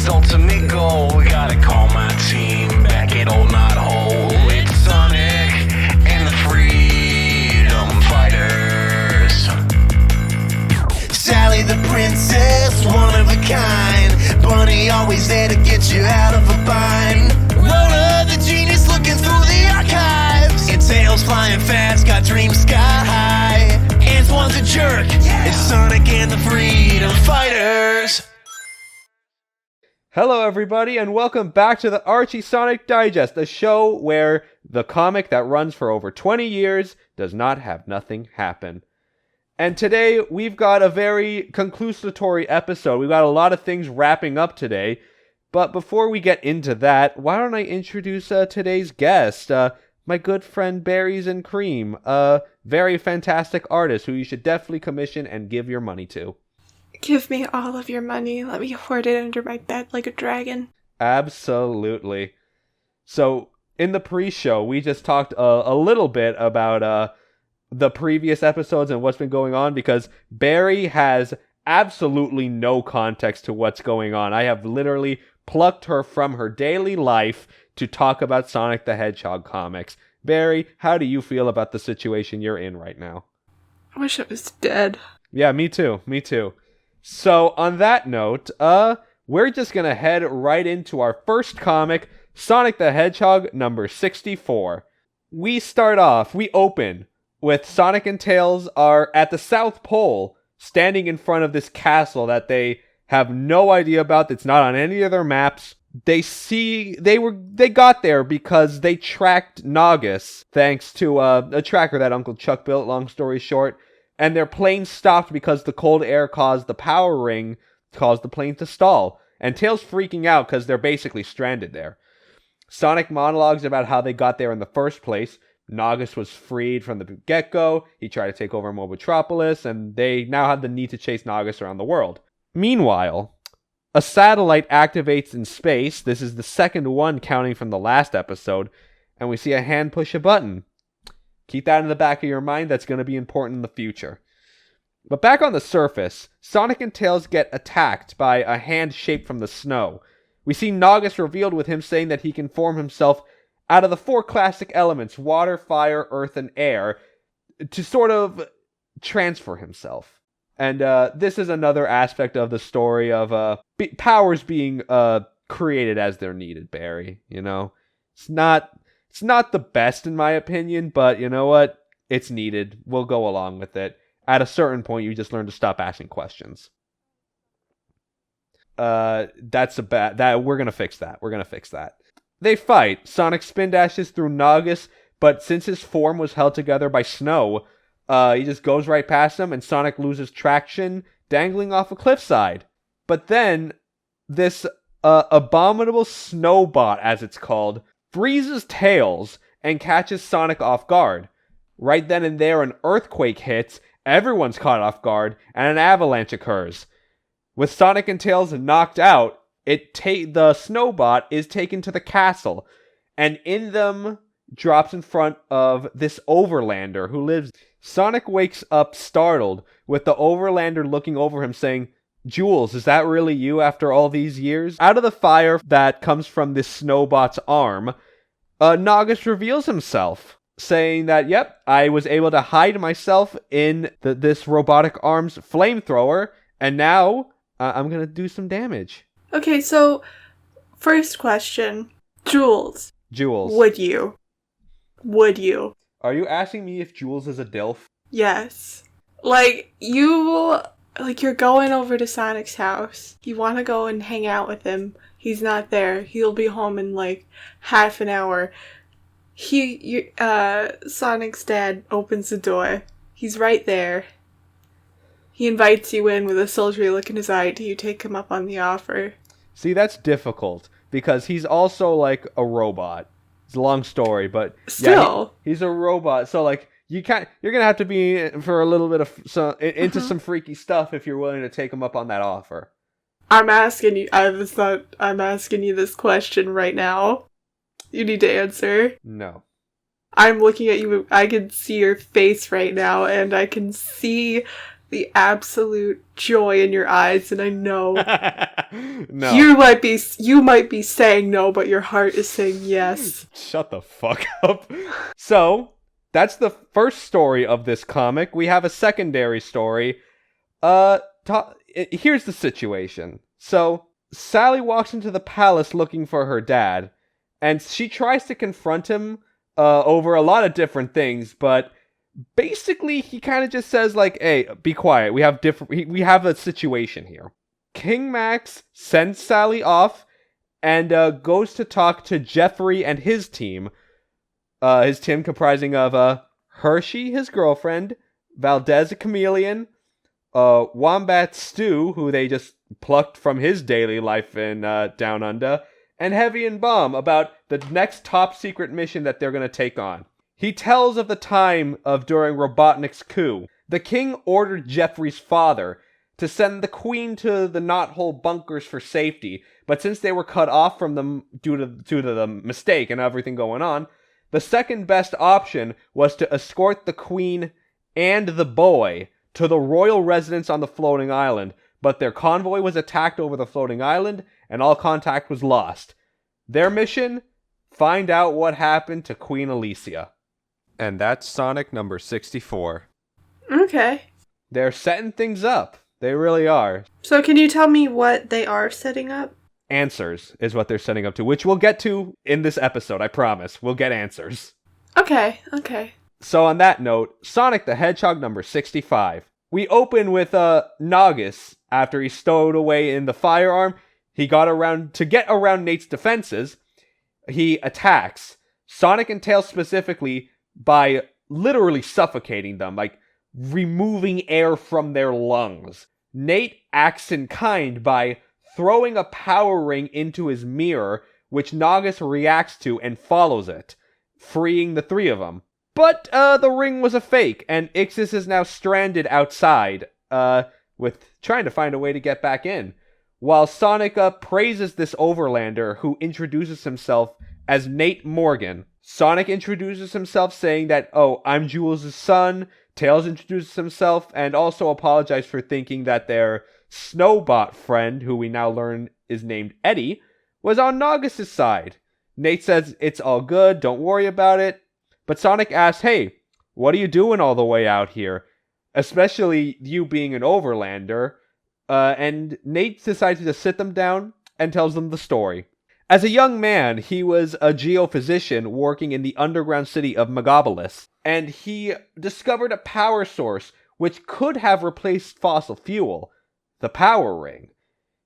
Sonic's ultimate goal. Gotta call my team back at Old Knot Hole. It's Sonic and the Freedom Fighters. Sally the princess, one of a kind. Bunny always there to get you out of a bind. Rhoda the genius looking through the archives. And Tails flying fast, got dreams sky high. Antoine's a jerk, it's Sonic and the Freedom Fighters. Hello everybody and welcome back to the Archie Sonic Digest, a show where the comic that runs for over 20 years does not have nothing happen. And today we've got a very conclusatory episode. We've got a lot of things wrapping up today. But before we get into that, why don't I introduce today's guest, my good friend Berries and Cream, a very fantastic artist who you should definitely commission and give your money to. Give me all of your money. Let me hoard it under my bed like a dragon. Absolutely. So, in the pre-show, we just talked a little bit about the previous episodes and what's been going on, because Barry has absolutely no context to what's going on. I have literally plucked her from her daily life to talk about Sonic the Hedgehog comics. Barry, how do you feel about the situation you're in right now? I wish I was dead. Yeah, me too. So, on that note, we're just gonna head right into our first comic, Sonic the Hedgehog number 64. We open with Sonic and Tails are at the South Pole, standing in front of this castle that they have no idea about, that's not on any of their maps. They got there because they tracked Nagus, thanks to a tracker that Uncle Chuck built, long story short. And their plane stopped because the cold air caused the power ring, caused the plane to stall. And Tails freaking out because they're basically stranded there. Sonic monologues about how they got there in the first place. Nagus was freed from the get-go, he tried to take over Mobotropolis, and they now have the need to chase Nagus around the world. Meanwhile, a satellite activates in space. This is the second one counting from the last episode, and we see a hand push a button. Keep that in the back of your mind, that's going to be important in the future. But back on the surface, Sonic and Tails get attacked by a hand shaped from the snow. We see Nagus revealed with him saying that he can form himself out of the four classic elements, water, fire, earth, and air, to sort of transfer himself. And this is another aspect of the story of powers being created as they're needed, Barry. You know, it's not the best in my opinion, but you know what? It's needed. We'll go along with it. At a certain point, you just learn to stop asking questions. We're gonna fix that. They fight. Sonic spin dashes through Nagus, but since his form was held together by snow, he just goes right past him, and Sonic loses traction, dangling off a cliffside. But then, this abominable snowbot, as it's called, freezes Tails and catches Sonic off guard. Right then and there, an earthquake hits, everyone's caught off guard, and an avalanche occurs. With Sonic and Tails knocked out, the snowbot is taken to the castle, and in them drops in front of this overlander who lives. Sonic wakes up startled, with the overlander looking over him saying, "Jules, is that really you after all these years?" Out of the fire that comes from this snowbot's arm, Nagus reveals himself, saying that, yep, I was able to hide myself in this robotic arm's flamethrower, and now I'm gonna do some damage. Okay, so, first question. Jules. Would you? Are you asking me if Jules is a DILF? Yes. You're going over to Sonic's house. You want to go and hang out with him. He's not there. He'll be home in, half an hour. Sonic's dad opens the door. He's right there. He invites you in with a sultry look in his eye. Do you take him up on the offer? See, that's difficult, because he's also, a robot. It's a long story, but... Still. Yeah, he's a robot, so, you're gonna have to be for a little bit of into some freaky stuff if you're willing to take him up on that offer. I'm asking you this question right now. You need to answer. No. I'm looking at you. I can see your face right now, and I can see the absolute joy in your eyes, and I know No. you might be saying no, but your heart is saying yes. Shut the fuck up. So, that's the first story of this comic. We have a secondary story. Here's the situation. So, Sally walks into the palace looking for her dad, and she tries to confront him over a lot of different things, but basically he kind of just says like, "Hey, be quiet. We have a situation here." King Max sends Sally off and goes to talk to Jeffrey and his team. His team comprising of Hershey, his girlfriend, Valdez, a chameleon, Wombat Stew, who they just plucked from his daily life in Down Under, and Heavy and Bomb about the next top secret mission that they're going to take on. He tells of the time of during Robotnik's coup. The king ordered Jeffrey's father to send the queen to the knothole bunkers for safety, but since they were cut off from them due to the mistake and everything going on, the second best option was to escort the queen and the boy to the royal residence on the floating island, but their convoy was attacked over the floating island, and all contact was lost. Their mission? Find out what happened to Queen Alicia. And that's Sonic number 64. Okay. They're setting things up. They really are. So can you tell me what they are setting up? Answers is what they're setting up to, which we'll get to in this episode, I promise. We'll get answers. Okay. So on that note, Sonic the Hedgehog number 65. We open with Nagus. After he stowed away in the firearm, he got around to get around Nate's defenses. He attacks Sonic and Tails specifically by literally suffocating them, like removing air from their lungs. Nate acts in kind by throwing a power ring into his mirror, which Nagus reacts to and follows it, freeing the three of them. But the ring was a fake, and Ixis is now stranded outside, with trying to find a way to get back in. While Sonic praises this overlander, who introduces himself as Nate Morgan. Sonic introduces himself saying that, "Oh, I'm Jules' son." Tails introduces himself and also apologized for thinking that their Snowbot friend, who we now learn is named Eddie, was on Nagus' side. Nate says it's all good, don't worry about it. But Sonic asks, "Hey, what are you doing all the way out here? Especially you being an overlander." And Nate decides to sit them down and tells them the story. As a young man, he was a geophysician working in the underground city of Megapolis, and he discovered a power source which could have replaced fossil fuel, the power ring.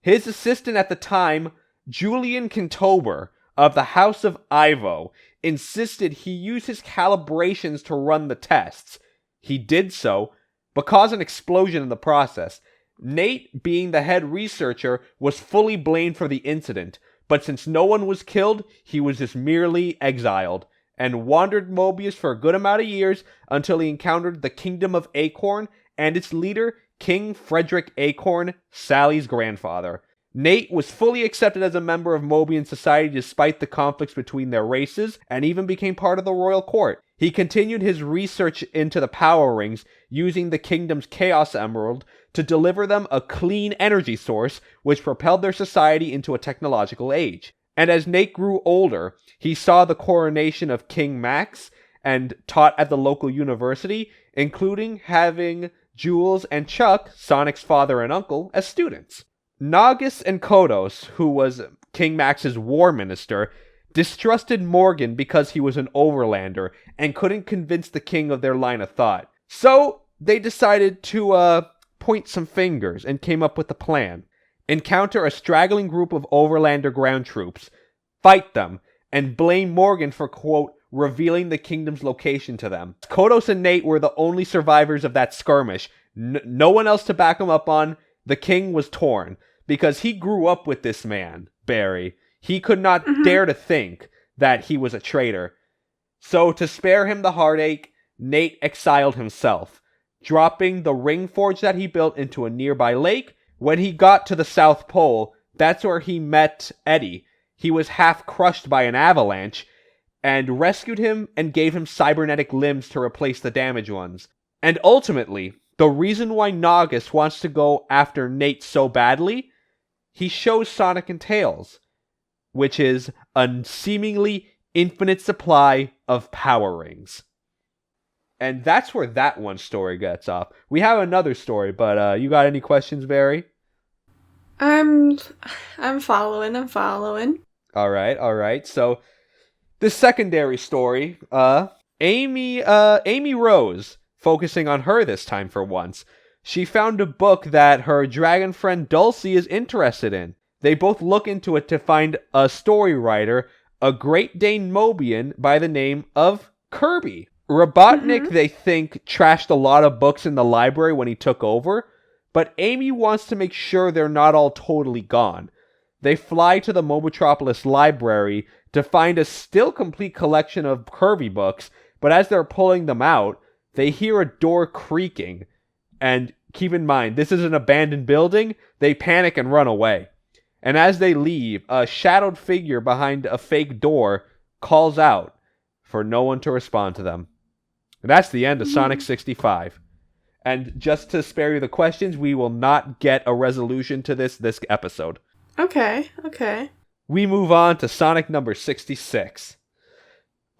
His assistant at the time, Julian Kintober of the House of Ivo, insisted he use his calibrations to run the tests. He did so, but caused an explosion in the process. Nate, being the head researcher, was fully blamed for the incident, but since no one was killed, he was just merely exiled, and wandered Mobius for a good amount of years until he encountered the Kingdom of Acorn and its leader, King Frederick Acorn, Sally's grandfather. Nate was fully accepted as a member of Mobian society despite the conflicts between their races, and even became part of the royal court. He continued his research into the power rings, using the kingdom's Chaos Emerald to deliver them a clean energy source, which propelled their society into a technological age. And as Nate grew older, he saw the coronation of King Max, and taught at the local university, including having Jules and Chuck, Sonic's father and uncle, as students. Nagus and Kodos, who was King Max's war minister, distrusted Morgan because he was an overlander and couldn't convince the king of their line of thought. So they decided to point some fingers and came up with a plan. Encounter a straggling group of overlander ground troops, fight them, and blame Morgan for, quote, revealing the kingdom's location to them. Kodos and Nate were the only survivors of that skirmish. No one else to back him up on. The king was torn, because he grew up with this man, Barry. He could not dare to think that he was a traitor. So to spare him the heartache, Nate exiled himself, dropping the ring forge that he built into a nearby lake. When he got to the South Pole, that's where he met Eddie. He was half crushed by an avalanche, and rescued him and gave him cybernetic limbs to replace the damaged ones. And ultimately, the reason why Nagus wants to go after Nate so badly, he shows Sonic and Tails, which is a seemingly infinite supply of power rings. And that's where that one story gets off. We have another story, but you got any questions, Barry? I'm following. All right. So, the secondary story, Amy Rose, focusing on her this time for once. She found a book that her dragon friend Dulcie is interested in. They both look into it to find a story writer, a Great Dane Mobian by the name of Kirby. Robotnik, they think, trashed a lot of books in the library when he took over, but Amy wants to make sure they're not all totally gone. They fly to the Mobotropolis library to find a still complete collection of Kirby books, but as they're pulling them out, they hear a door creaking. And keep in mind, this is an abandoned building. They panic and run away. And as they leave, a shadowed figure behind a fake door calls out for no one to respond to them. And that's the end of Sonic 65. And just to spare you the questions, we will not get a resolution to this episode. Okay. We move on to Sonic number 66.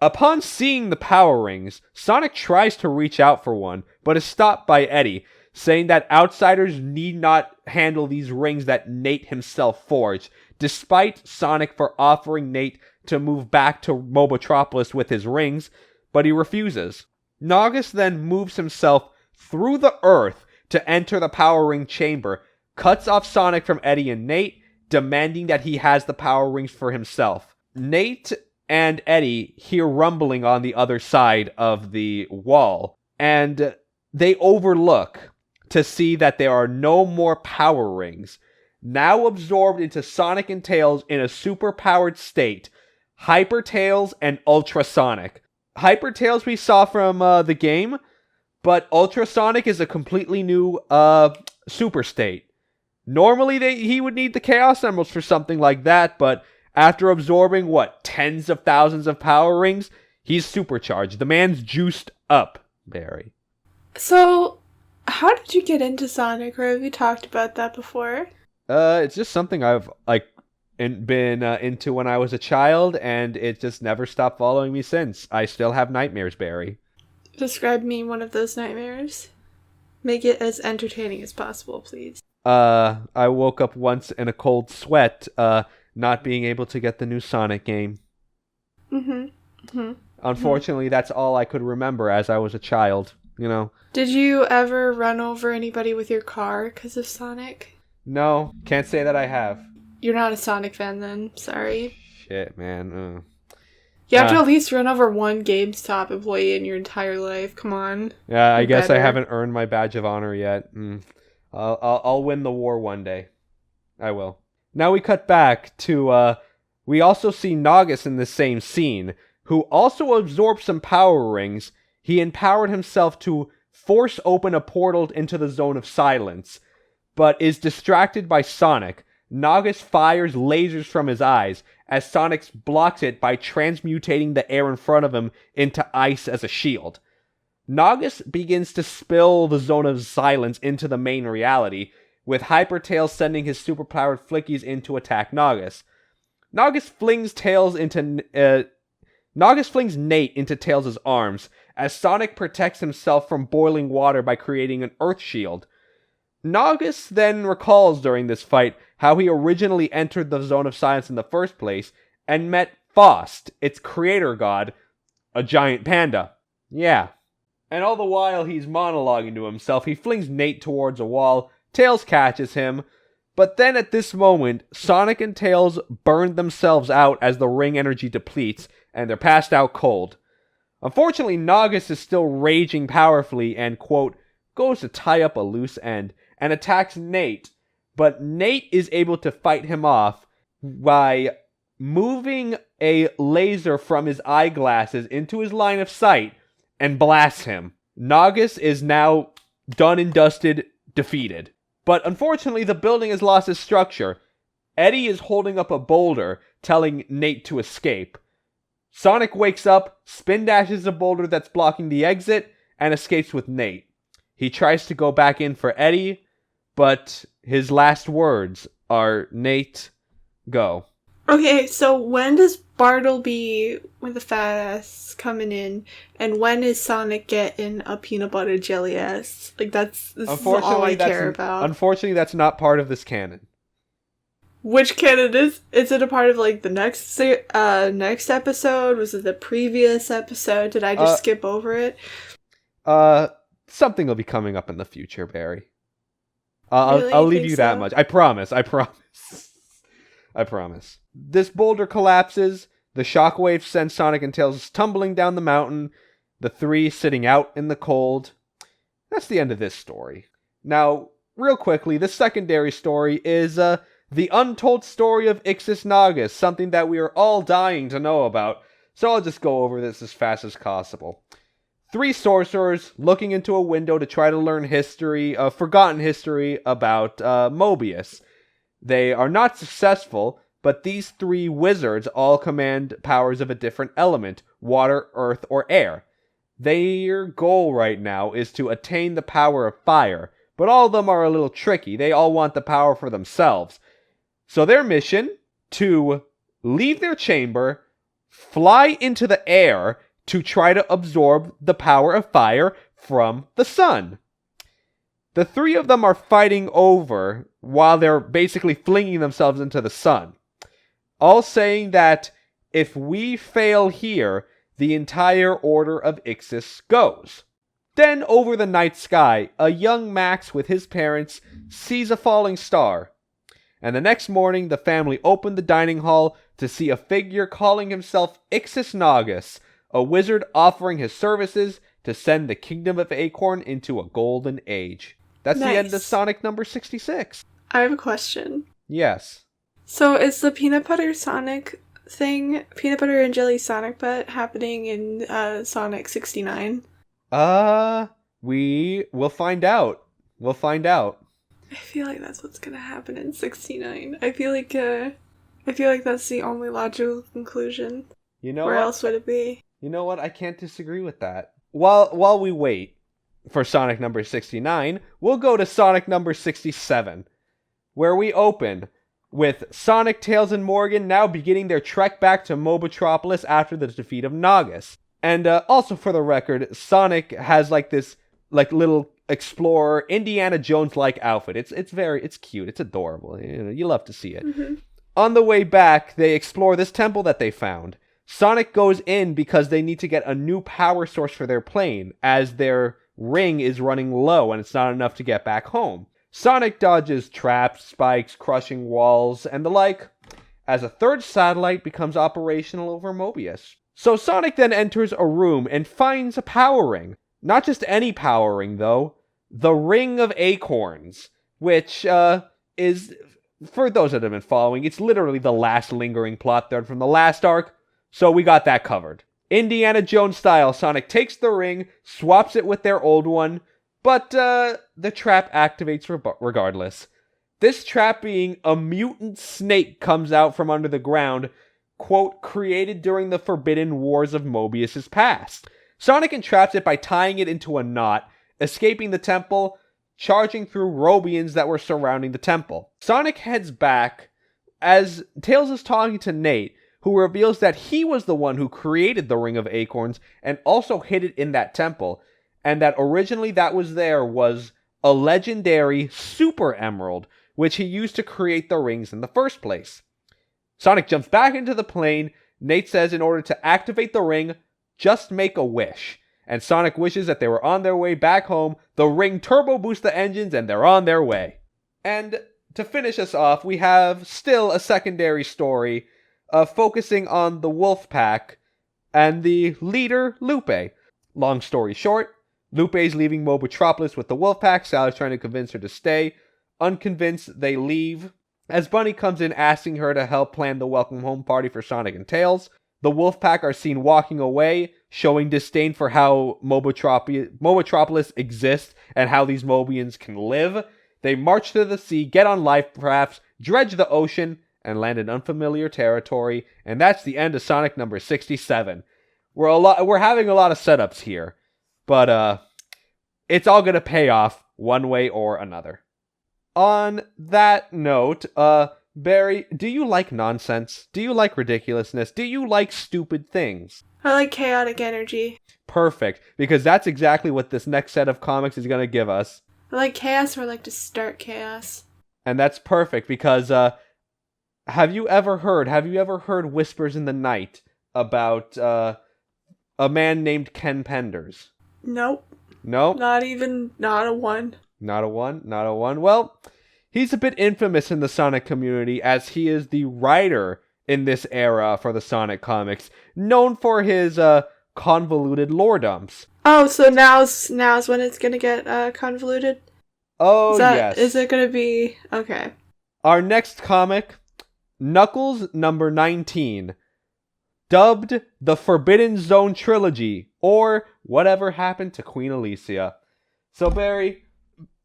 Upon seeing the power rings, Sonic tries to reach out for one, but is stopped by Eddie, saying that outsiders need not handle these rings that Nate himself forged, despite Sonic for offering Nate to move back to Mobotropolis with his rings, but he refuses. Nagus then moves himself through the earth to enter the power ring chamber, cuts off Sonic from Eddie and Nate, demanding that he has the power rings for himself. Nate and Eddie hear rumbling on the other side of the wall, and they overlook to see that there are no more power rings. Now absorbed into Sonic and Tails in a super-powered state, Hyper Tails and Ultra Sonic. Hyper Tails we saw from the game, but Ultra Sonic is a completely new super state. Normally he would need the Chaos Emeralds for something like that, but after absorbing, tens of thousands of power rings, he's supercharged. The man's juiced up, Barry. So, how did you get into Sonic, or have you talked about that before? It's just something I've, been into when I was a child, and it just never stopped following me since. I still have nightmares, Barry. Describe me one of those nightmares. Make it as entertaining as possible, please. I woke up once in a cold sweat, not being able to get the new Sonic game. Unfortunately, that's all I could remember as I was a child, Did you ever run over anybody with your car because of Sonic? No, can't say that I have. You're not a Sonic fan then, sorry. Shit, man. You have to at least run over one GameStop employee in your entire life, come on. Yeah, I guess I haven't earned my badge of honor yet. I'll win the war one day. I will. Now we cut back to, we also see Nagus in the same scene, who also absorbed some power rings. He empowered himself to force open a portal into the Zone of Silence, but is distracted by Sonic. Nagus fires lasers from his eyes, as Sonic blocks it by transmutating the air in front of him into ice as a shield. Nagus begins to spill the Zone of Silence into the main reality, with Hyper Tails sending his superpowered flickies in to attack Nagus. Nagus flings Nate into Tails' arms, as Sonic protects himself from boiling water by creating an earth shield. Nagus then recalls during this fight how he originally entered the Zone of Silence in the first place, and met Faust, its creator god, a giant panda. Yeah. And all the while he's monologuing to himself, he flings Nate towards a wall. Tails catches him, but then at this moment, Sonic and Tails burn themselves out as the ring energy depletes, and they're passed out cold. Unfortunately, Nagus is still raging powerfully and, quote, goes to tie up a loose end, and attacks Nate, but Nate is able to fight him off by moving a laser from his eyeglasses into his line of sight and blasts him. Nagus is now done and dusted, defeated. But unfortunately, the building has lost its structure. Eddie is holding up a boulder, telling Nate to escape. Sonic wakes up, spin dashes the boulder that's blocking the exit, and escapes with Nate. He tries to go back in for Eddie, but his last words are, Nate, go. Okay, so when does Bartleby with the fat ass coming in, and when is Sonic getting a peanut butter jelly ass? Like, this is all I care about. Unfortunately, that's not part of this canon. Which canon is? Is it a part of, like, the next episode? Was it the previous episode? Did I just skip over it? Something will be coming up in the future, Barry. Really? I'll leave you that much. I promise. This boulder collapses. The shockwave sends Sonic and Tails tumbling down the mountain. The three sitting out in the cold. That's the end of this story. Now, real quickly, the secondary story is the untold story of Ixis Nagus, something that we are all dying to know about. So I'll just go over this as fast as possible. 3 sorcerers looking into a window to try to learn history, forgotten history about Mobius. They are not successful, but these 3 wizards all command powers of a different element, water, earth, or air. Their goal right now is to attain the power of fire, but all of them are a little tricky. They all want the power for themselves. So their mission, to leave their chamber, fly into the air to try to absorb the power of fire from the sun. The 3 of them are fighting over while they're basically flinging themselves into the sun. All saying that if we fail here, the entire order of Ixis goes. Then over the night sky, a young Max with his parents sees a falling star. And the next morning, the family opened the dining hall to see a figure calling himself Ixis Nagus, a wizard offering his services to send the Kingdom of Acorn into a golden age. That's nice. The end of Sonic number 66. I have a question. Yes. So is the peanut butter Sonic thing, peanut butter and jelly Sonic butt, happening in Sonic 69? We will find out. We'll find out. I feel like that's what's gonna happen in 69. I feel like that's the only logical conclusion. You know Where what? else would it be? You know what? I can't disagree with that. While we wait for Sonic number 69, we'll go to Sonic number 67, where we open with Sonic, Tails, and Morgan now beginning their trek back to Mobotropolis after the defeat of Nagus. And also for the record, Sonic has this little explorer Indiana Jones-like outfit. It's cute. It's adorable. You love to see it. Mm-hmm. On the way back, they explore this temple that they found. Sonic goes in because they need to get a new power source for their plane, as their ring is running low and it's not enough to get back home. Sonic dodges traps, spikes, crushing walls, and the like, as a third satellite becomes operational over Mobius. So Sonic then enters a room and finds a power ring. Not just any power ring, though. The Ring of Acorns, which is, for those that have been following, it's literally the last lingering plot thread from the last arc, so we got that covered. Indiana Jones style, Sonic takes the ring, swaps it with their old one, but the trap activates regardless. This trap being a mutant snake comes out from under the ground, quote, created during the Forbidden Wars of Mobius' past. Sonic entraps it by tying it into a knot, escaping the temple, charging through Robians that were surrounding the temple. Sonic heads back as Tails is talking to Nate, who reveals that he was the one who created the Ring of Acorns and also hid it in that temple, and that originally that was a legendary Super Emerald, which he used to create the rings in the first place. Sonic jumps back into the plane. Nate says in order to activate the ring, just make a wish. And Sonic wishes that they were on their way back home. The ring turbo boosts the engines and they're on their way. And to finish us off, we have still a secondary story focusing on the Wolf Pack and the leader, Lupe. Long story short, Lupe's leaving Mobotropolis with the Wolf Pack. Sally's trying to convince her to stay. Unconvinced, they leave. As Bunny comes in asking her to help plan the welcome home party for Sonic and Tails, the Wolfpack are seen walking away, showing disdain for how Mobotropolis exists and how these Mobians can live. They march to the sea, get on life rafts, dredge the ocean, and land in unfamiliar territory. And that's the end of Sonic number 67. We're having a lot of setups here, but it's all going to pay off one way or another. On that note, Barry, do you like nonsense? Do you like ridiculousness? Do you like stupid things? I like chaotic energy. Perfect, because that's exactly what this next set of comics is going to give us. I like chaos, or I like to start chaos. And that's perfect, because have you ever heard whispers in the night about a man named Ken Penders? Nope. No? Not a one. Not a one? Not a one? Well, he's a bit infamous in the Sonic community, as he is the writer in this era for the Sonic comics, known for his convoluted lore dumps. Oh, so now's when it's gonna get convoluted? Oh, yes. Is it gonna be... Okay. Our next comic, Knuckles number 19, dubbed the Forbidden Zone Trilogy, or Whatever Happened to Queen Alicia. So, Barry,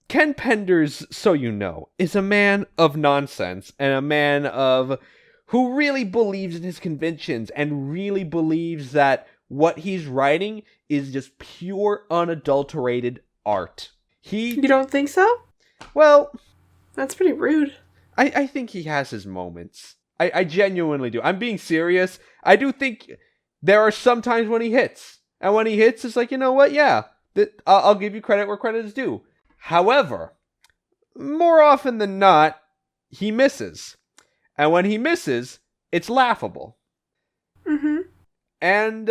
Ken Penders, so you know, is a man of nonsense, and a man of who really believes in his convictions, and really believes that what he's writing is just pure, unadulterated art. You don't think so? Well... That's pretty rude. I think he has his moments. I genuinely do. I'm being serious. I do think there are some times when he hits. And when he hits, it's like, you know what? Yeah, I'll give you credit where credit is due. However, more often than not, he misses. And when he misses, it's laughable. Mm-hmm. And,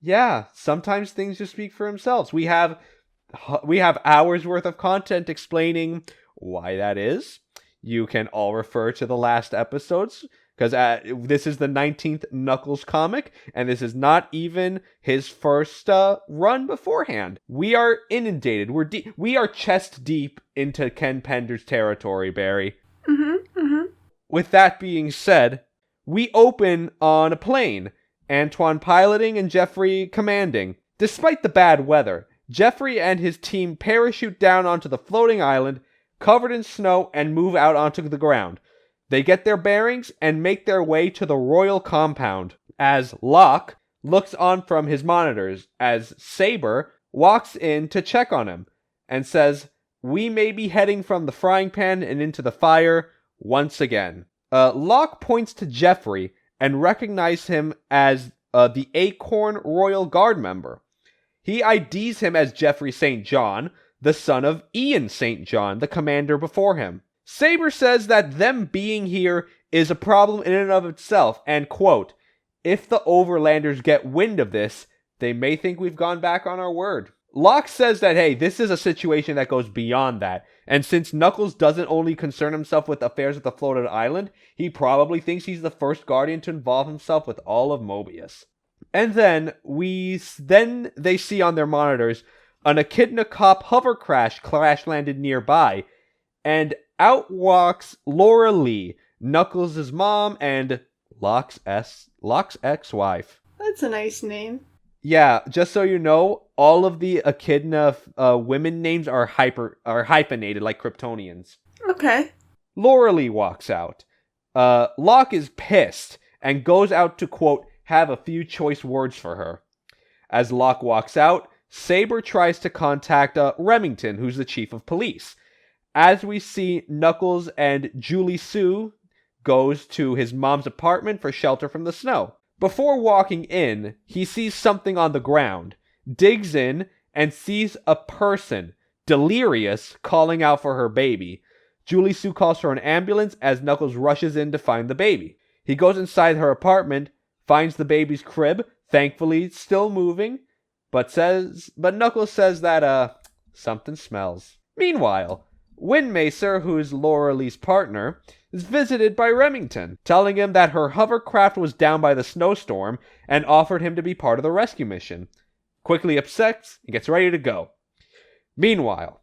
yeah, sometimes things just speak for themselves. We have hours worth of content explaining why that is. You can all refer to the last episodes, because this is the 19th Knuckles comic, and this is not even his first run beforehand. We are inundated. We are chest deep into Ken Penders' territory, Barry. Mm-hmm. Mm-hmm. With that being said, we open on a plane, Antoine piloting and Jeffrey commanding. Despite the bad weather, Jeffrey and his team parachute down onto the floating island, covered in snow, and move out onto the ground. They get their bearings and make their way to the royal compound, as Locke looks on from his monitors as Saber walks in to check on him and says, "We may be heading from the frying pan and into the fire once again." Locke points to Jeffrey and recognizes him as the Acorn Royal Guard member. He IDs him as Jeffrey St. John, the son of Ian St. John, the commander before him. Saber says that them being here is a problem in and of itself, and, quote, "If the Overlanders get wind of this, they may think we've gone back on our word." Locke says that, hey, this is a situation that goes beyond that, and since Knuckles doesn't only concern himself with affairs at the floated island, he probably thinks he's the first Guardian to involve himself with all of Mobius. And then they see on their monitors an Echidna cop hover crash landed nearby, and out walks Laura Lee, Knuckles' mom and Locke's ex-wife. That's a nice name. Yeah, just so you know, all of the Echidna women names are hyphenated like Kryptonians. Okay. Laura Lee walks out. Locke is pissed and goes out to, quote, have a few choice words for her. As Locke walks out, Saber tries to contact Remington, who's the chief of police. As we see, Knuckles and Julie Sue goes to his mom's apartment for shelter from the snow. Before walking in, he sees something on the ground, digs in, and sees a person, delirious, calling out for her baby. Julie Sue calls for an ambulance as Knuckles rushes in to find the baby. He goes inside her apartment, finds the baby's crib, thankfully still moving, but Knuckles says that, something smells. Meanwhile, Windmacer, who is Laura Lee's partner, is visited by Remington, telling him that her hovercraft was down by the snowstorm and offered him to be part of the rescue mission. Quickly upsets and gets ready to go. Meanwhile,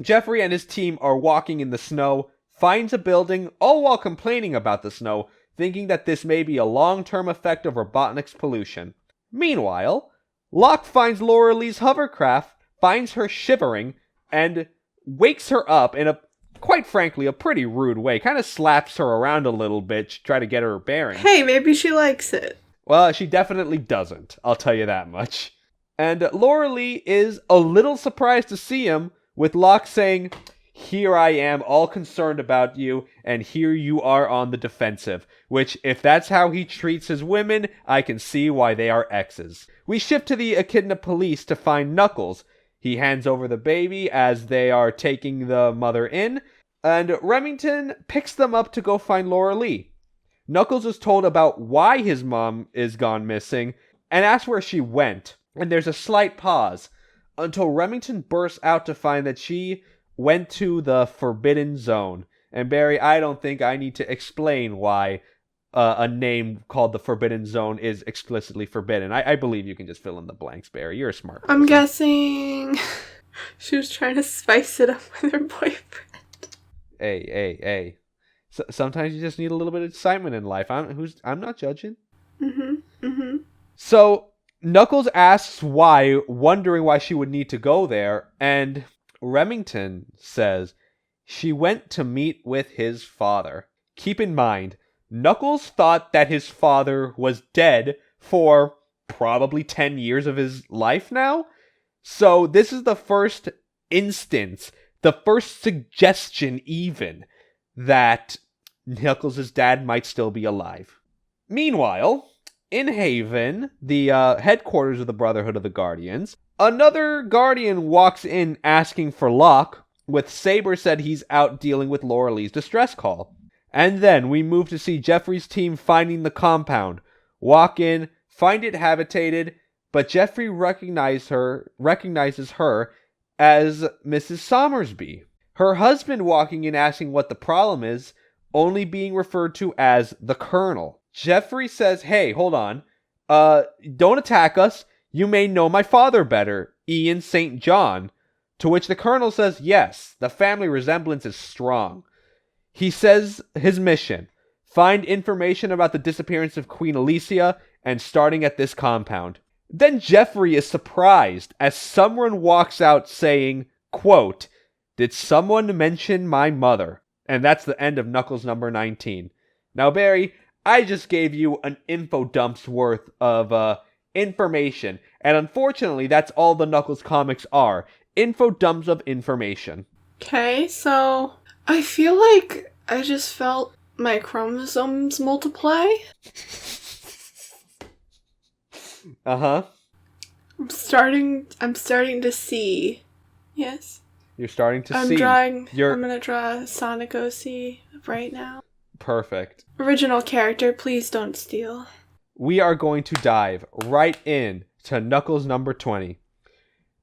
Jeffrey and his team are walking in the snow, finds a building, all while complaining about the snow, thinking that this may be a long-term effect of Robotnik's pollution. Meanwhile, Locke finds Laura Lee's hovercraft, finds her shivering, and wakes her up in a, quite frankly, a pretty rude way. Kind of slaps her around a little bit to try to get her bearings. Hey, maybe she likes it. Well, she definitely doesn't, I'll tell you that much. And Laura Lee is a little surprised to see him, with Locke saying, "Here I am, all concerned about you, and here you are on the defensive." Which, if that's how he treats his women, I can see why they are exes. We shift to the Echidna police to find Knuckles. He hands over the baby as they are taking the mother in, and Remington picks them up to go find Laura Lee. Knuckles is told about why his mom is gone missing, and asks where she went. And there's a slight pause, until Remington bursts out to find that she went to the Forbidden Zone. And Barry, I don't think I need to explain why a name called the Forbidden Zone is explicitly forbidden. I believe you can just fill in the blanks, Barry. You're a smart person. I'm guessing she was trying to spice it up with her boyfriend. Hey. Sometimes you just need a little bit of excitement in life. I'm not judging. So Knuckles asks why, wondering why she would need to go there, and Remington says she went to meet with his father. Keep in mind, Knuckles thought that his father was dead for probably 10 years of his life now. So this is the first instance, the first suggestion even, that Knuckles' dad might still be alive. Meanwhile, in Haven, the headquarters of the Brotherhood of the Guardians, another Guardian walks in asking for Locke, with Saber said he's out dealing with Laura Lee's distress call. And then we move to see Jeffrey's team finding the compound. Walk in, find it habitated, but Jeffrey recognizes her as Mrs. Somersby. Her husband walking in asking what the problem is, only being referred to as the Colonel. Jeffrey says, "Hey, hold on. Don't attack us. You may know my father better, Ian St. John." To which the Colonel says, "Yes, the family resemblance is strong." He says his mission: find information about the disappearance of Queen Alicia and starting at this compound. Then Jeffrey is surprised as someone walks out saying, quote, "Did someone mention my mother?" And that's the end of Knuckles number 19. Now, Barry, I just gave you an info dump's worth of information. And unfortunately, that's all the Knuckles comics are. Info dumps of information. Okay, so I feel like I just felt my chromosomes multiply. Uh-huh. I'm starting to see. Yes. You're starting to see. I'm gonna draw Sonic OC right now. Perfect. Original character, please don't steal. We are going to dive right in to Knuckles number 20.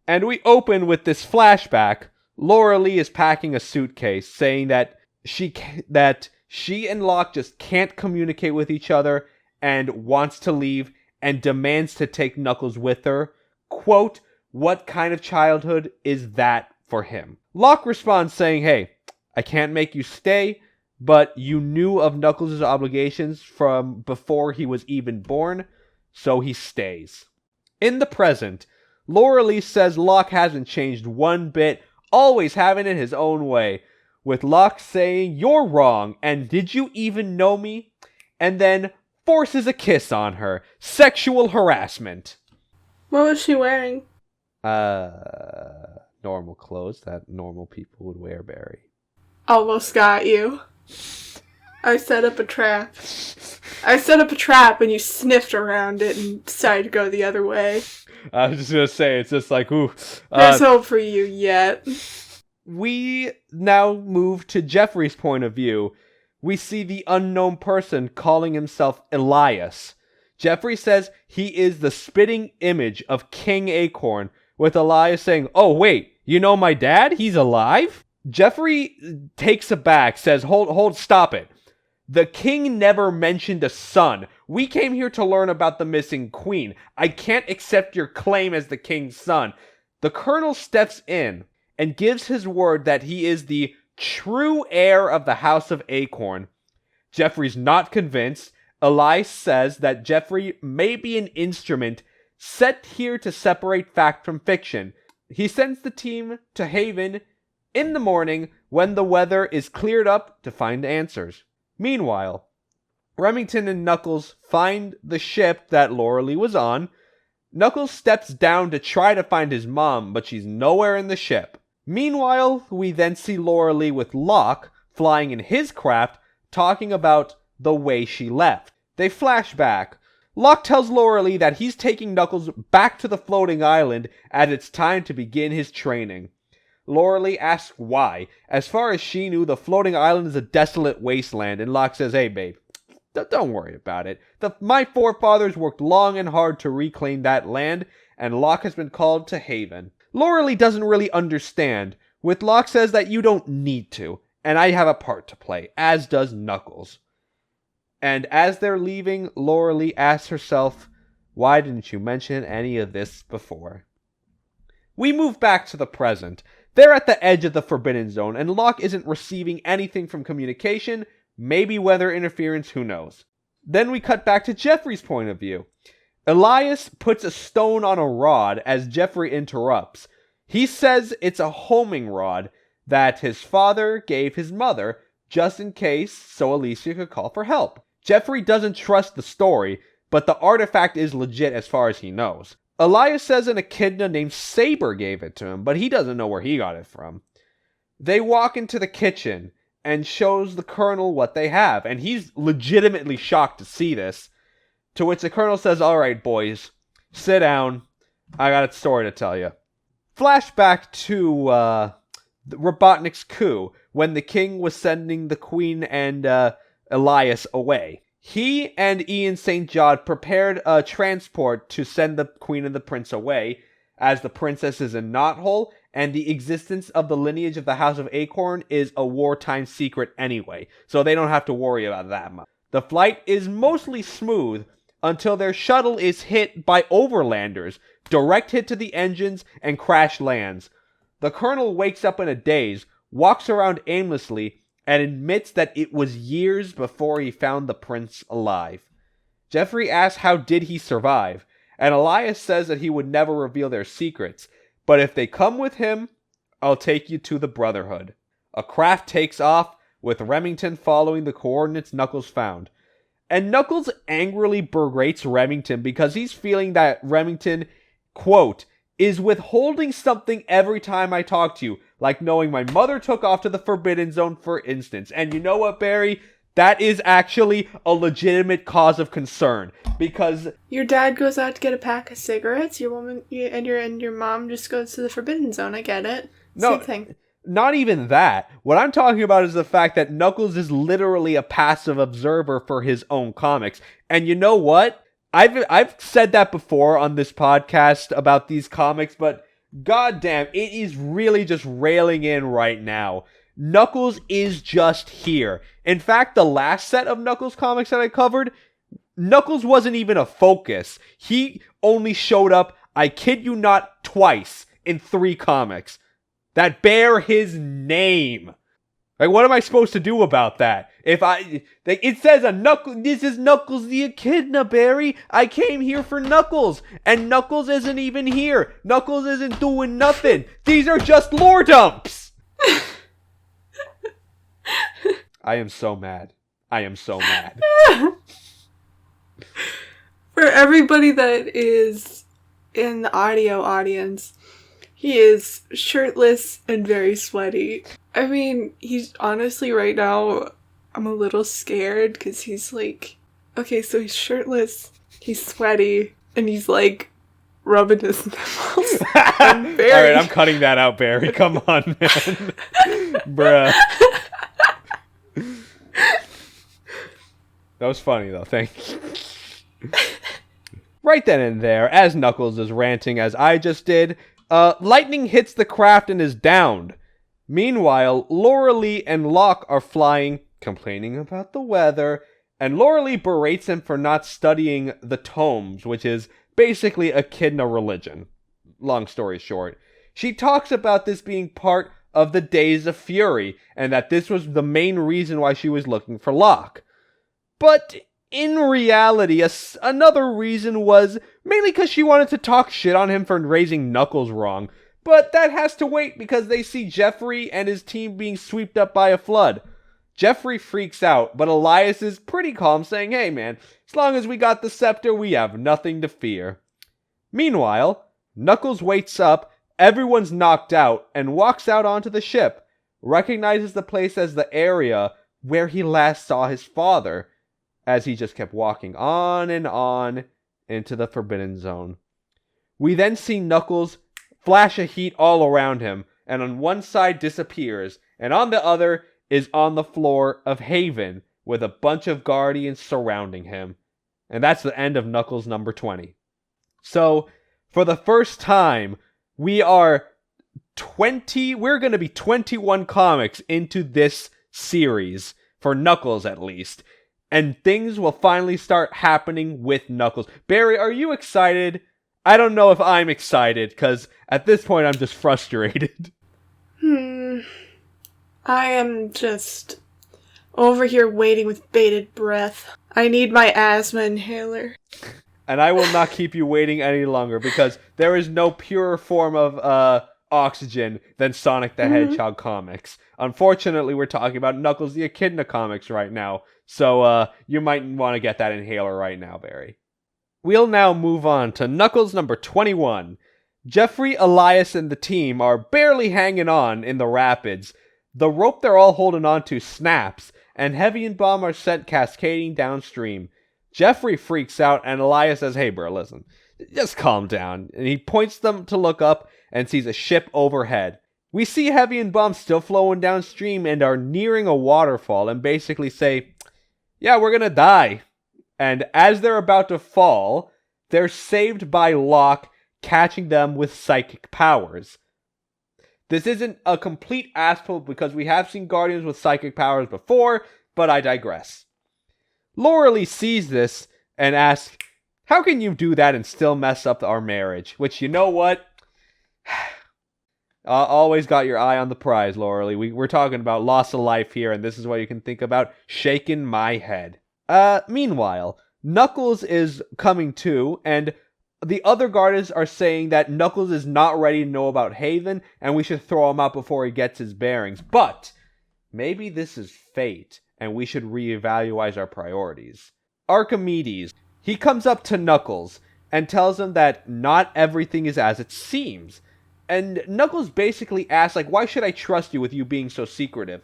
And we open with this flashback. Laura Lee is packing a suitcase, saying that she and Locke just can't communicate with each other and wants to leave and demands to take Knuckles with her. Quote, "What kind of childhood is that for him?" Locke responds saying, "Hey, I can't make you stay, but you knew of Knuckles' obligations from before he was even born, so he stays." In the present, Laura Lee says Locke hasn't changed one bit, always having it his own way, with Locke saying, "You're wrong, and did you even know me?" And then forces a kiss on her. Sexual harassment. What was she wearing? Normal clothes that normal people would wear, Barry. Almost got you. I set up a trap. And you sniffed around it and decided to go the other way. I was just gonna say, it's just like, ooh. There's hope for you yet. We now move to Jeffrey's point of view. We see the unknown person calling himself Elias. Jeffrey says he is the spitting image of King Acorn, with Elias saying, "Oh wait, you know my dad? He's alive?" Jeffrey takes aback, says, Hold, stop it. The king never mentioned a son. We came here to learn about the missing queen. I can't accept your claim as the king's son." The colonel steps in and gives his word that he is the true heir of the House of Acorn. Jeffrey's not convinced. Elias says that Jeffrey may be an instrument set here to separate fact from fiction. He sends the team to Haven in the morning when the weather is cleared up to find answers. Meanwhile, Remington and Knuckles find the ship that Laura Lee was on. Knuckles steps down to try to find his mom, but she's nowhere in the ship. Meanwhile, we then see Laura with Locke flying in his craft, talking about the way she left. They flash back. Locke tells Laura that he's taking Knuckles back to the floating island as it's time to begin his training. Laura asks why. As far as she knew, the floating island is a desolate wasteland, and Locke says, hey babe, don't worry about it. My forefathers worked long and hard to reclaim that land, and Locke has been called to Haven. Laura doesn't really understand, with Locke says that you don't need to, and I have a part to play, as does Knuckles. And as they're leaving, Laura asks herself, why didn't you mention any of this before? We move back to the present. They're at the edge of the Forbidden Zone, and Locke isn't receiving anything from communication, maybe weather interference, who knows. Then we cut back to Jeffrey's point of view. Elias puts a stone on a rod as Jeffrey interrupts. He says it's a homing rod that his father gave his mother, just in case, so Alicia could call for help. Jeffrey doesn't trust the story, but the artifact is legit as far as he knows. Elias says an echidna named Saber gave it to him, but he doesn't know where he got it from. They walk into the kitchen and shows the Colonel what they have, and he's legitimately shocked to see this, to which the Colonel says, alright boys, sit down, I got a story to tell you. Flashback to Robotnik's coup, when the king was sending the Queen and Elias away. He and Ian St. John prepared a transport to send the Queen and the Prince away, as the princess is in Knothole, and the existence of the lineage of the House of Acorn is a wartime secret anyway, so they don't have to worry about that much. The flight is mostly smooth until their shuttle is hit by overlanders, direct hit to the engines, and crash lands. The Colonel wakes up in a daze, walks around aimlessly, and admits that it was years before he found the prince alive. Jeffrey asks how did he survive, and Elias says that he would never reveal their secrets, but if they come with him, I'll take you to the Brotherhood. A craft takes off, with Remington following the coordinates Knuckles found. And Knuckles angrily berates Remington because he's feeling that Remington, quote, is withholding something every time I talk to you, like knowing my mother took off to the Forbidden Zone, for instance. And you know what, Barry? That is actually a legitimate cause of concern, because your dad goes out to get a pack of cigarettes, your mom just goes to the Forbidden Zone. I get it. No, same thing. Not even that. What I'm talking about is the fact that Knuckles is literally a passive observer for his own comics. And you know what? I've said that before on this podcast about these comics, but goddamn, it is really just railing in right now. Knuckles is just here. In fact, the last set of Knuckles comics that I covered, Knuckles wasn't even a focus. He only showed up, I kid you not, twice in 3 comics that bear his name. Like, what am I supposed to do about that? It says this is Knuckles the Echidna, Barry. I came here for Knuckles, and Knuckles isn't even here. Knuckles isn't doing nothing. These are just lore dumps. I am so mad. I am so mad. For everybody that is in the audio audience, he is shirtless and very sweaty. I mean, he's honestly right now, I'm a little scared because he's like, okay, so he's shirtless, he's sweaty, and he's like rubbing his nipples. Alright, I'm cutting that out, Barry. Come on, man. Bruh. That was funny, though. Thank you. Right then and there, as Knuckles is ranting as I just did, lightning hits the craft and is downed. Meanwhile, Laura and Locke are flying, complaining about the weather, and Laura berates him for not studying the tomes, which is basically Echidna religion. Long story short. She talks about this being part of the Days of Fury, and that this was the main reason why she was looking for Locke. But in reality, another reason was mainly because she wanted to talk shit on him for raising Knuckles wrong. But that has to wait because they see Jeffrey and his team being swept up by a flood. Jeffrey freaks out, but Elias is pretty calm, saying, hey man, as long as we got the scepter, we have nothing to fear. Meanwhile, Knuckles wakes up, everyone's knocked out, and walks out onto the ship, recognizes the place as the area where he last saw his father, as he just kept walking on and on into the Forbidden Zone. We then see Knuckles flash of heat all around him, and on one side disappears, and on the other is on the floor of Haven, with a bunch of Guardians surrounding him. And that's the end of Knuckles number 20. So, for the first time, we're going to be 21 comics into this series, for Knuckles at least. And things will finally start happening with Knuckles. Barry, are you excited? I don't know if I'm excited, because at this point I'm just frustrated. I am just over here waiting with bated breath. I need my asthma inhaler. And I will not keep you waiting any longer, because there is no purer form of oxygen than Sonic the Hedgehog comics. Unfortunately, we're talking about Knuckles the Echidna comics right now, so you might want to get that inhaler right now, Barry. We'll now move on to Knuckles number 21. Jeffrey, Elias, and the team are barely hanging on in the rapids. The rope they're all holding onto snaps, and Heavy and Bomb are sent cascading downstream. Jeffrey freaks out, and Elias says, "Hey, bro, listen, just calm down." And he points them to look up and sees a ship overhead. We see Heavy and Bomb still flowing downstream and are nearing a waterfall and basically say, "Yeah, we're gonna die." And as they're about to fall, they're saved by Locke catching them with psychic powers. This isn't a complete asshole because we have seen Guardians with psychic powers before, but I digress. Lauralee sees this and asks, "How can you do that and still mess up our marriage?" Which, you know what? Always got your eye on the prize, Lauralee. We're talking about loss of life here, and this is what you can think about. Shaking my head. Meanwhile, Knuckles is coming to, and the other Guardians are saying that Knuckles is not ready to know about Haven, and we should throw him out before he gets his bearings. But maybe this is fate, and we should reevaluate our priorities. Archimedes, he comes up to Knuckles and tells him that not everything is as it seems. And Knuckles basically asks, like, why should I trust you with you being so secretive?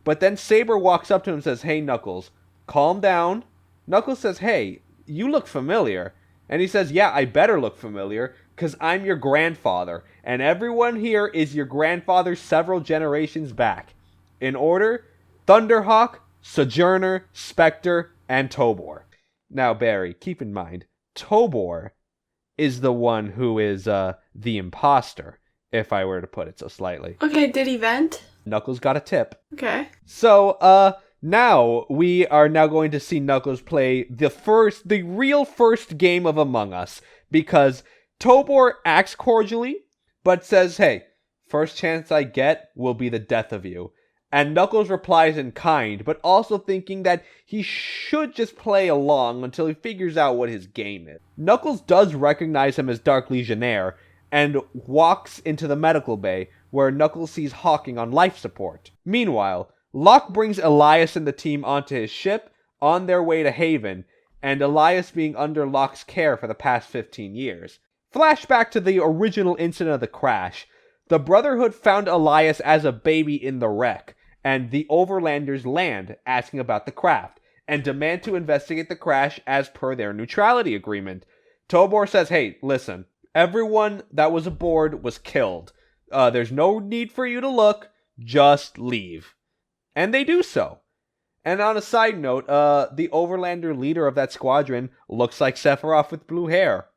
But then Saber walks up to him and says, "Hey, Knuckles, calm down." Knuckles says, "Hey, you look familiar." And he says, "Yeah, I better look familiar, because I'm your grandfather, and everyone here is your grandfather several generations back. In order, Thunderhawk, Sojourner, Spectre, and Tobor." Now, Barry, keep in mind, Tobor is the one who is the imposter, if I were to put it so slightly. Okay, did he vent? Knuckles got a tip. Okay. So, now we are now going to see Knuckles play the real first game of Among Us, because Tobor acts cordially, but says, "Hey, first chance I get will be the death of you." And Knuckles replies in kind, but also thinking that he should just play along until he figures out what his game is. Knuckles does recognize him as Dark Legionnaire, and walks into the medical bay, where Knuckles sees Hawking on life support. Meanwhile, Locke brings Elias and the team onto his ship on their way to Haven, and Elias being under Locke's care for the past 15 years. Flashback to the original incident of the crash. The Brotherhood found Elias as a baby in the wreck, and the Overlanders land, asking about the craft, and demand to investigate the crash as per their neutrality agreement. Tobor says, "Hey, listen, everyone that was aboard was killed. There's no need for you to look, just leave." And they do so. And on a side note, the Overlander leader of that squadron looks like Sephiroth with blue hair.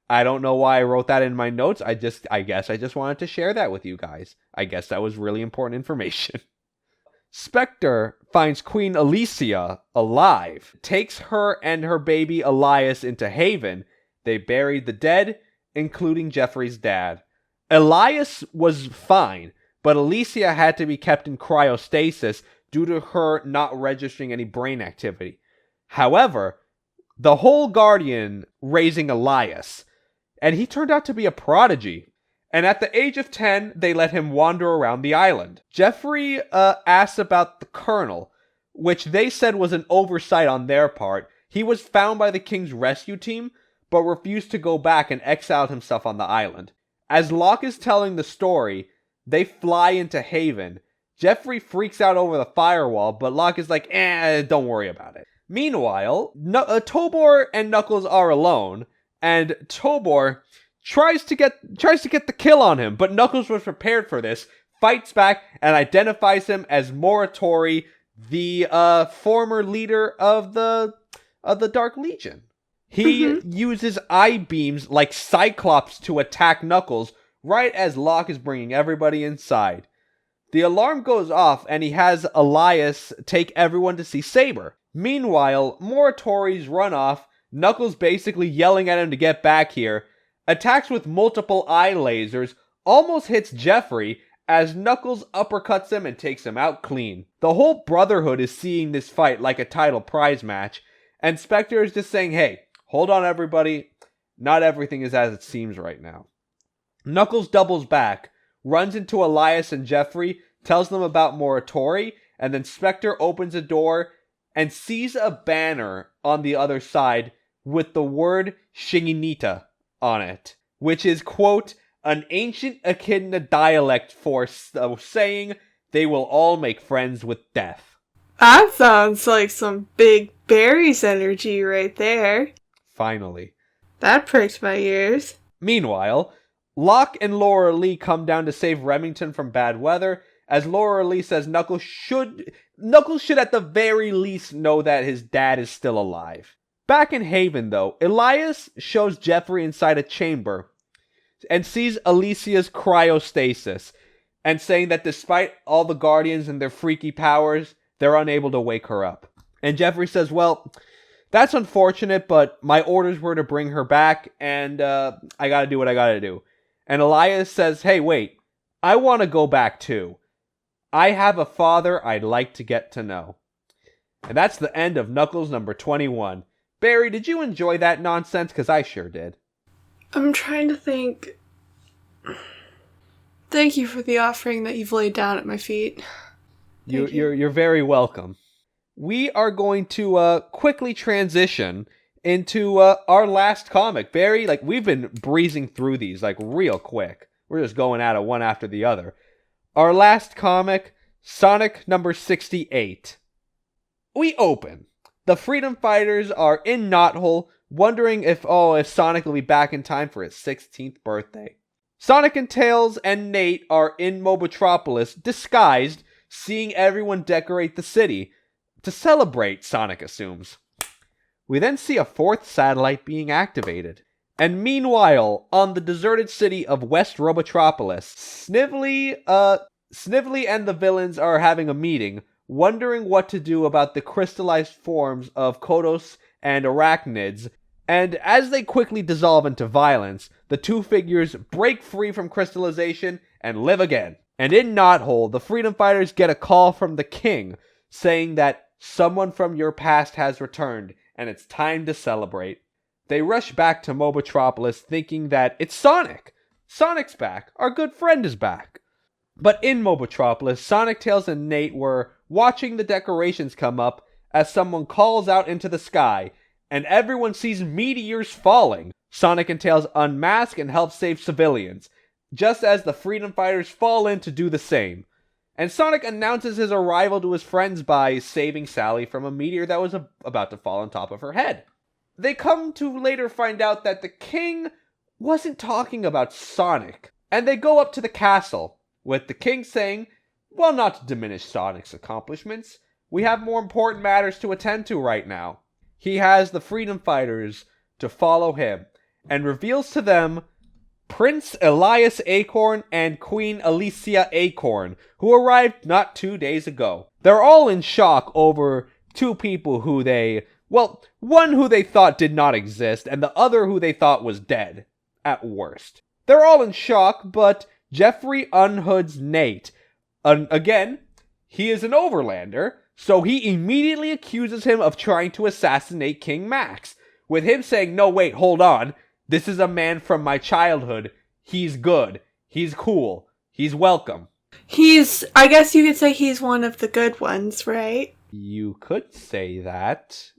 I don't know why I wrote that in my notes. I guess I just wanted to share that with you guys. I guess that was really important information. Spectre finds Queen Alicia alive, takes her and her baby Elias into Haven. They buried the dead, including Jeffrey's dad. Elias was fine, but Alicia had to be kept in cryostasis due to her not registering any brain activity. However, the whole Guardian raising Elias, and he turned out to be a prodigy. And at the age of 10, they let him wander around the island. Jeffrey asked about the Colonel, which they said was an oversight on their part. He was found by the King's rescue team, but refused to go back and exiled himself on the island. As Locke is telling the story, they fly into Haven. Jeffrey freaks out over the firewall, but Locke is like, don't worry about it. Meanwhile, Tobor and Knuckles are alone, and Tobor tries to get the kill on him, but Knuckles was prepared for this, fights back, and identifies him as Morituri, the former leader of the Dark Legion. He uses eye beams like Cyclops to attack Knuckles right as Locke is bringing everybody inside. The alarm goes off and he has Elias take everyone to see Saber. Meanwhile, Morituri's run off, Knuckles basically yelling at him to get back here, attacks with multiple eye lasers, almost hits Jeffrey as Knuckles uppercuts him and takes him out clean. The whole Brotherhood is seeing this fight like a title prize match, and Spectre is just saying, hey, hold on everybody, not everything is as it seems right now. Knuckles doubles back, runs into Elias and Jeffrey, tells them about Morituri, and then Spectre opens a door and sees a banner on the other side with the word Shiginita on it, which is, quote, an ancient Echidna dialect for saying they will all make friends with death. That sounds like some big berries energy right there. Finally. That pricked my ears. Meanwhile, Locke and Laura Lee come down to save Remington from bad weather, as Laura Lee says Knuckles should at the very least know that his dad is still alive. Back in Haven, though, Elias shows Jeffrey inside a chamber and sees Alicia's cryostasis, and saying that despite all the Guardians and their freaky powers, they're unable to wake her up. And Jeffrey says, well, that's unfortunate, but my orders were to bring her back, and I gotta do what I gotta do. And Elias says, hey, wait, I want to go back too. I have a father I'd like to get to know. And that's the end of Knuckles number 21. Barry, did you enjoy that nonsense? Because I sure did. I'm trying to think. Thank you for the offering that you've laid down at my feet. You're very welcome. We are going to quickly transition into our last comic. Barry, we've been breezing through these real quick. We're just going at it one after the other. Our last comic, Sonic number 68. We open. The Freedom Fighters are in Knothole, wondering if Sonic will be back in time for his 16th birthday. Sonic and Tails and Nate are in Mobotropolis, disguised, seeing everyone decorate the city. To celebrate, Sonic assumes. We then see a fourth satellite being activated. And meanwhile, on the deserted city of West Robotropolis, Snively and the villains are having a meeting, wondering what to do about the crystallized forms of Kodos and arachnids, and as they quickly dissolve into violence, the two figures break free from crystallization and live again. And in Knothole, the Freedom Fighters get a call from the king, saying that someone from your past has returned, and it's time to celebrate. They rush back to Mobotropolis thinking that it's Sonic. Sonic's back. Our good friend is back. But in Mobotropolis, Sonic, Tails, and Nate were watching the decorations come up as someone calls out into the sky, and everyone sees meteors falling. Sonic and Tails unmask and help save civilians, just as the Freedom Fighters fall in to do the same. And Sonic announces his arrival to his friends by saving Sally from a meteor that was about to fall on top of her head. They come to later find out that the king wasn't talking about Sonic, and they go up to the castle, with the king saying, well, not to diminish Sonic's accomplishments, we have more important matters to attend to right now. He has the Freedom Fighters to follow him, and reveals to them Prince Elias Acorn and Queen Alicia Acorn, who arrived not 2 days ago. They're all in shock over two people who one who they thought did not exist, and the other who they thought was dead, at worst. They're all in shock, but Jeffrey unhoods Nate. Again, he is an overlander, so he immediately accuses him of trying to assassinate King Max, with him saying, no, wait, hold on. This is a man from my childhood. He's good. He's cool. He's welcome. I guess you could say he's one of the good ones, right? You could say that.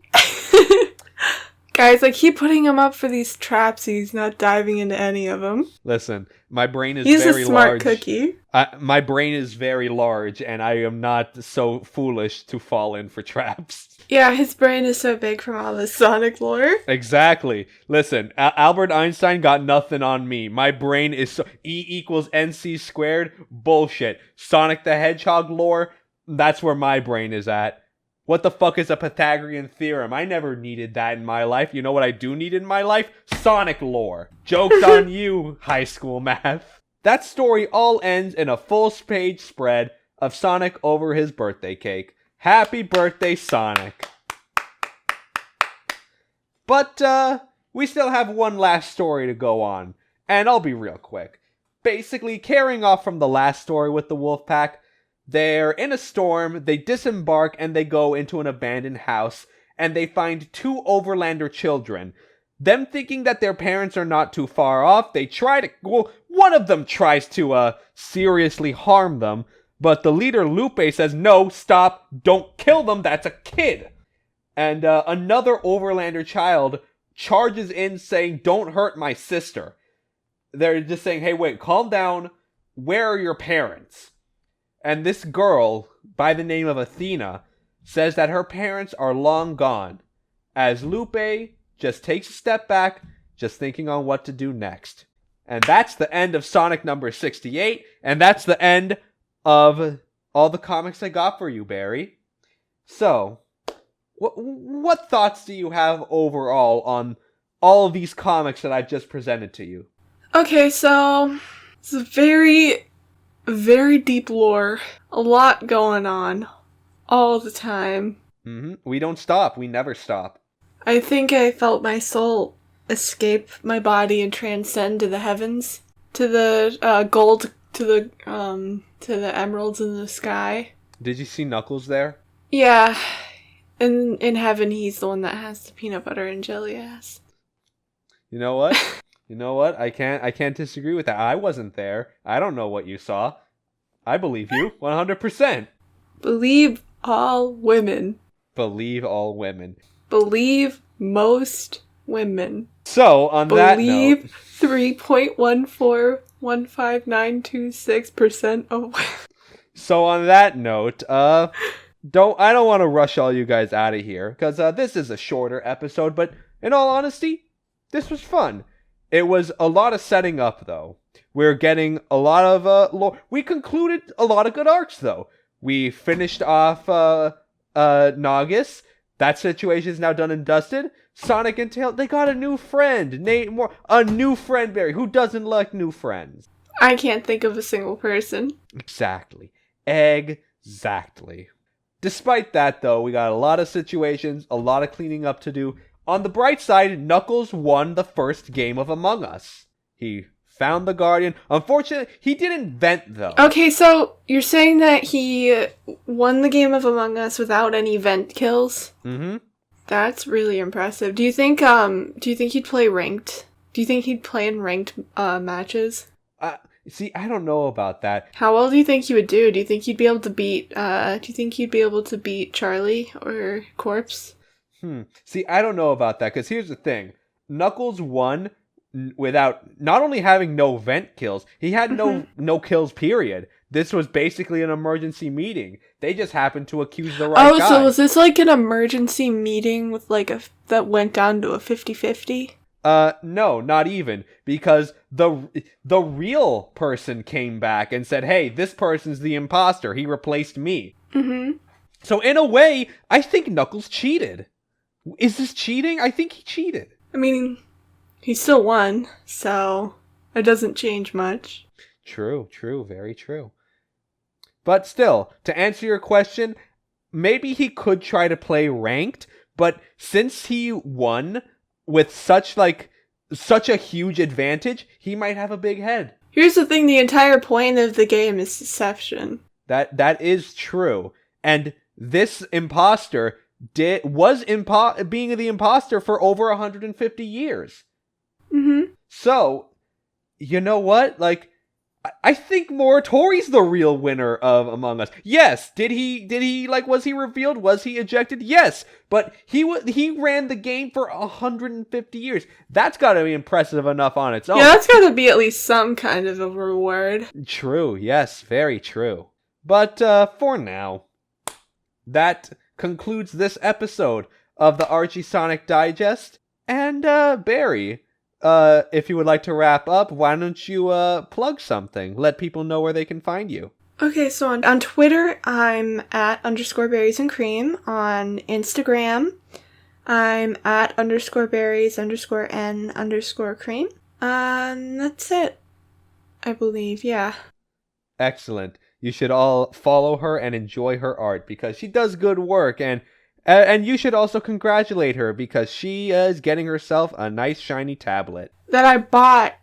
Guys, I keep putting him up for these traps. He's not diving into any of them. Listen, my brain is He's very a smart large. cookie. My brain is very large, and I am not so foolish to fall in for traps. Yeah, his brain is so big from all this Sonic lore. Exactly. Listen, Albert Einstein got nothing on me. My brain is so E equals NC squared. Bullshit. Sonic the Hedgehog lore, that's where my brain is at. What the fuck is a Pythagorean theorem? I never needed that in my life. You know what I do need in my life? Sonic lore. Joke's on you, high school math. That story all ends in a full-page spread of Sonic over his birthday cake. Happy birthday, Sonic. But, we still have one last story to go on. And I'll be real quick. Basically, carrying off from the last story with the wolf pack, they're in a storm, they disembark, and they go into an abandoned house, and they find two Overlander children. Them thinking that their parents are not too far off, they try to, well, one of them tries to, seriously harm them, but the leader, Lupe, says, no, stop, don't kill them, that's a kid. And, another Overlander child charges in saying, don't hurt my sister. They're just saying, hey, wait, calm down, where are your parents? And this girl, by the name of Athena, says that her parents are long gone, as Lupe just takes a step back, just thinking on what to do next. And that's the end of Sonic number 68, and that's the end of all the comics I got for you, Barry. So, what thoughts do you have overall on all of these comics that I've just presented to you? Okay, so it's a very deep lore. A lot going on. All the time. We don't stop. We never stop. I think I felt my soul escape my body and transcend to the heavens. To the gold, to the emeralds in the sky. Did you see Knuckles there? Yeah. In heaven, he's the one that has the peanut butter and jelly ass. You know what? I can't disagree with that. I wasn't there. I don't know what you saw. I believe you 100%. Believe all women. Believe all women. Believe most women. So, on that note, believe 3.1415926% of women. So on that note, I don't want to rush all you guys out of here because this is a shorter episode, but in all honesty, this was fun. It was a lot of setting up, though. We're getting a lot of lore. We concluded a lot of good arcs, though. We finished off Nagus. That situation is now done and dusted. Sonic and Tails, they got a new friend. A new friend, Barry. Who doesn't like new friends? I can't think of a single person. Exactly. Despite that, though, we got a lot of situations, a lot of cleaning up to do. On the bright side, Knuckles won the first game of Among Us. He found the Guardian. Unfortunately, he didn't vent, though. Okay, so you're saying that he won the game of Among Us without any vent kills? Mm-hmm. That's really impressive. Do you think he'd play ranked? Do you think he'd play in ranked matches? See, I don't know about that. How well do you think he would do? Do you think he'd be able to beat Charlie or Corpse? See, I don't know about that, because here's the thing. Knuckles won without not only having no vent kills, he had no kills, period. This was basically an emergency meeting. They just happened to accuse the right guy. Oh, so was this like an emergency meeting with that went down to a 50-50? No, not even, because the real person came back and said, hey, this person's the imposter. He replaced me. Mm-hmm. So in a way, I think Knuckles cheated. Is this cheating? I think he cheated. I mean, he still won, so it doesn't change much. True, very true. But still, to answer your question, maybe he could try to play ranked, but since he won with such a huge advantage, he might have a big head. Here's the thing, the entire point of the game is deception. That is true. And this imposter being the imposter for over 150 years. Mm-hmm. So, you know what? I think more Tori's the real winner of Among Us. Yes, did he like, was he revealed? Was he ejected? Yes, but he ran the game for 150 years. That's got to be impressive enough on its own. Yeah, that's got to be at least some kind of a reward. True, yes, very true. But for now, that concludes this episode of the Archie Sonic Digest. And Barry, if you would like to wrap up, why don't you plug something? Let people know where they can find you. Okay, so on Twitter, I'm at _berries_and_cream. On Instagram, I'm at _berries_n_cream. That's it. I believe, yeah. Excellent. You should all follow her and enjoy her art because she does good work, and you should also congratulate her because she is getting herself a nice shiny tablet. That I bought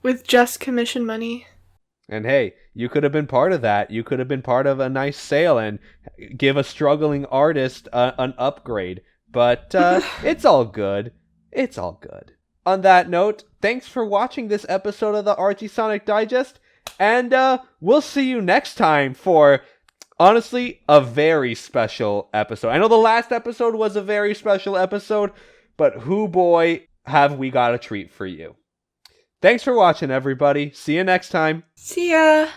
with just commission money. And hey, you could have been part of that. You could have been part of a nice sale and give a struggling artist an upgrade. But it's all good. It's all good. On that note, thanks for watching this episode of the Archie Sonic Digest. And we'll see you next time for, honestly, a very special episode. I know the last episode was a very special episode, but hoo boy, have we got a treat for you. Thanks for watching, everybody. See you next time. See ya!